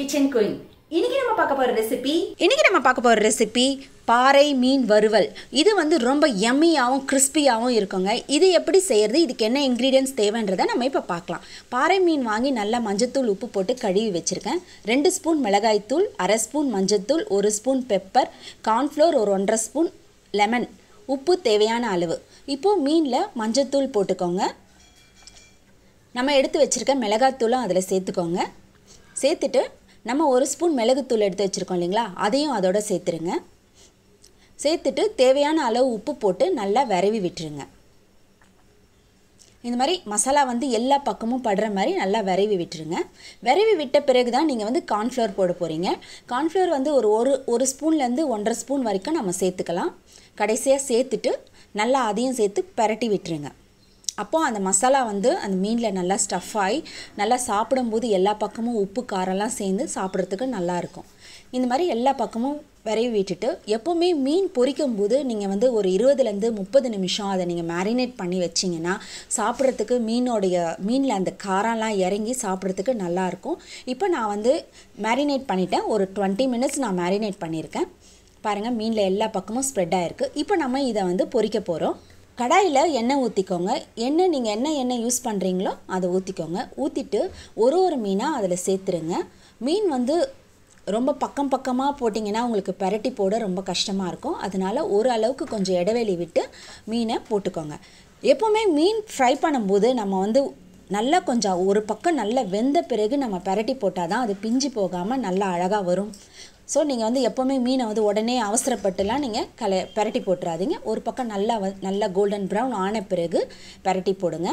Kitchen queen. இன்னைக்கு நம்ம பார்க்க போற ரெசிபி பாறை மீன் வறுவல். இது வந்து ரொம்ப யம்மியாகவும் கிறிஸ்பியாகவும் இருக்குங்க. இது எப்படி செய்யறது, இதுக்கு என்ன இன்க்ரீடியன்ஸ் தேவைன்றதை நம்ம இப்போ பார்க்கலாம். பாறை மீன் வாங்கி நல்லா மஞ்சத்தூள் உப்பு போட்டு கழுவி வச்சுருக்கேன். 2 ஸ்பூன் மிளகாய்த்தூள், 1/2 ஸ்பூன் மஞ்சத்தூள், 1 ஸ்பூன் பெப்பர், கார்ன்ஃப்ளோர் ஒரு 1.5 ஸ்பூன், லெமன், உப்பு தேவையான அளவு. இப்போது மீனில் மஞ்சத்தூள் போட்டுக்கோங்க. நம்ம எடுத்து வச்சுருக்க மிளகாய்த்தூளும் அதில் சேர்த்துக்கோங்க. சேர்த்துட்டு நம்ம 1 ஸ்பூன் மிளகுத்தூள் எடுத்து வச்சுருக்கோம் இல்லைங்களா, அதையும் அதோட சேர்த்துருங்க. சேர்த்துட்டு தேவையான அளவு உப்பு போட்டு நல்லா விரவி விட்டுருங்க. இந்த மாதிரி மசாலா வந்து எல்லா பக்கமும் படுற மாதிரி நல்லா விரவி விட்டுருங்க. விரவி விட்ட பிறகு தான் நீங்கள் வந்து கார்ன்ஃப்ளவர் போட போகிறீங்க. கார்ன்ஃப்ளவர் வந்து ஒரு ஸ்பூன்லேருந்து 1.5 ஸ்பூன் வரைக்கும் நம்ம சேர்த்துக்கலாம். கடைசியாக சேர்த்துட்டு நல்லா அதையும் சேர்த்து பரட்டி விட்டுருங்க. அப்போது அந்த மசாலா வந்து அந்த மீனில் நல்லா ஸ்டஃப் ஆகி நல்லா சாப்பிடும்போது எல்லா பக்கமும் உப்பு காரெல்லாம் சேர்ந்து சாப்பிட்றதுக்கு நல்லாயிருக்கும். இந்த மாதிரி எல்லா பக்கமும் விரவி விட்டுட்டு எப்போவுமே மீன் பொரிக்கும் போது நீங்கள் வந்து ஒரு 20லேருந்து 30 நிமிஷம் அதை நீங்கள் மேரினேட் பண்ணி வச்சிங்கன்னா சாப்பிட்றதுக்கு மீனில் அந்த காரெல்லாம் இறங்கி சாப்பிட்றதுக்கு நல்லாயிருக்கும். இப்போ நான் வந்து மேரினேட் பண்ணிட்டேன். ஒரு 20 மினிட்ஸ் நான் மேரினேட் பண்ணியிருக்கேன். பாருங்கள், மீனில் எல்லா பக்கமும் ஸ்ப்ரெட் ஆகிருக்கு. இப்போ நம்ம இதை வந்து பொரிக்க போகிறோம். கடாயில் எண்ணெய் ஊற்றிக்கோங்க. நீங்கள் என்ன எண்ணெய் யூஸ் பண்ணுறீங்களோ அதை ஊற்றிக்கோங்க. ஊற்றிட்டு ஒரு மீனாக அதில் சேர்த்துருங்க. மீன் வந்து ரொம்ப பக்கமாக போட்டிங்கன்னா உங்களுக்கு பெரட்டி போட ரொம்ப கஷ்டமாக இருக்கும். அதனால் அளவுக்கு கொஞ்சம் இடைவெளி விட்டு மீனை போட்டுக்கோங்க. எப்போவுமே மீன் ஃப்ரை பண்ணும்போது நம்ம வந்து நல்லா கொஞ்சம் ஒரு பக்கம் நல்லா வெந்த பிறகு நம்ம பெரட்டி போட்டால் தான் அது பிஞ்சு போகாமல் நல்லா அழகாக வரும். ஸோ நீங்கள் வந்து எப்போவுமே மீனை வந்து உடனே அவசரப்பட்டுலாம் நீங்கள் பெரட்டி போட்டுறாதீங்க. ஒரு பக்கம் நல்லா கோல்டன் ப்ரௌன் ஆன பிறகு பெரட்டி போடுங்க.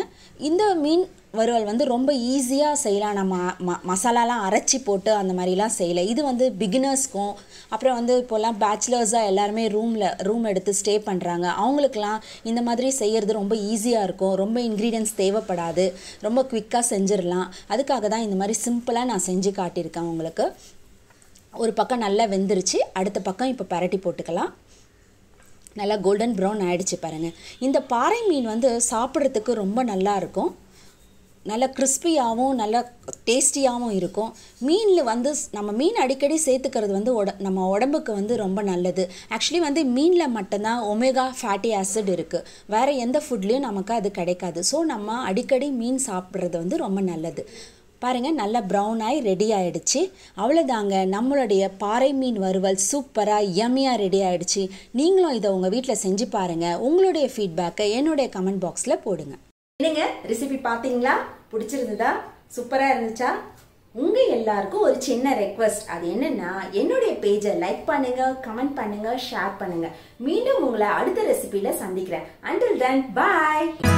இந்த மீன் வறுவல் வந்து ரொம்ப ஈஸியாக செய்யலாம். நம்ம மசாலாலாம் அரைச்சி போட்டு அந்த மாதிரிலாம் செய்யலை. இது வந்து பிகினர்ஸ்க்கும் அப்புறம் வந்து இப்போல்லாம் பேச்சுலர்ஸாக எல்லாருமே ரூம் எடுத்து ஸ்டே பண்ணுறாங்க. அவங்களுக்கெல்லாம் இந்த மாதிரி செய்கிறது ரொம்ப ஈஸியாக இருக்கும். ரொம்ப இன்க்ரீடியன்ஸ் தேவைப்படாது. ரொம்ப குவிக்காக செஞ்சிடலாம். அதுக்காக தான் இந்த மாதிரி சிம்பிளாக நான் செஞ்சு காட்டியிருக்கேன் உங்களுக்கு. ஒரு பக்கம் நல்லா வெந்துருச்சு. அடுத்த பக்கம் இப்போ பரட்டி போட்டுக்கலாம். நல்லா கோல்டன் ப்ரௌன் ஆகிடுச்சு பாருங்கள். இந்த பாறை மீன் வந்து சாப்பிட்றதுக்கு ரொம்ப நல்லாயிருக்கும். நல்லா கிறிஸ்பியாகவும் நல்லா டேஸ்டியாகவும் இருக்கும். மீனில் வந்து நம்ம மீன் அடிக்கடி சேர்த்துக்கிறது வந்து நம்ம உடம்புக்கு வந்து ரொம்ப நல்லது. ஆக்சுவலி வந்து மீனில் மட்டும்தான் ஒமேகா ஃபேட்டி ஆசிட் இருக்குது. வேறு எந்த ஃபுட்லேயும் நமக்கு அது கிடைக்காது. ஸோ நம்ம அடிக்கடி மீன் சாப்பிட்றது வந்து ரொம்ப நல்லது. பாருங்கள், நல்லா ப்ரௌன் ஆகி ரெடி ஆகிடுச்சு. அவ்வளோதாங்க, நம்மளுடைய பாறை மீன் வறுவல் சூப்பராக யம்மியாக ரெடி ஆகிடுச்சு. நீங்களும் இதை உங்கள் வீட்டில் செஞ்சு பாருங்கள். உங்களுடைய ஃபீட்பேக்கை என்னுடைய கமெண்ட் பாக்ஸில் போடுங்க. என்னங்க ரெசிபி பார்த்தீங்களா? பிடிச்சிருந்ததா? சூப்பராக இருந்துச்சா? உங்கள் எல்லாருக்கும் ஒரு சின்ன ரெக்வஸ்ட். அது என்னென்னா, என்னுடைய பேஜை லைக் பண்ணுங்கள், கமெண்ட் பண்ணுங்கள், ஷேர் பண்ணுங்கள். மீண்டும் உங்களை அடுத்த ரெசிபியில் சந்திக்கிறேன். Until then, bye.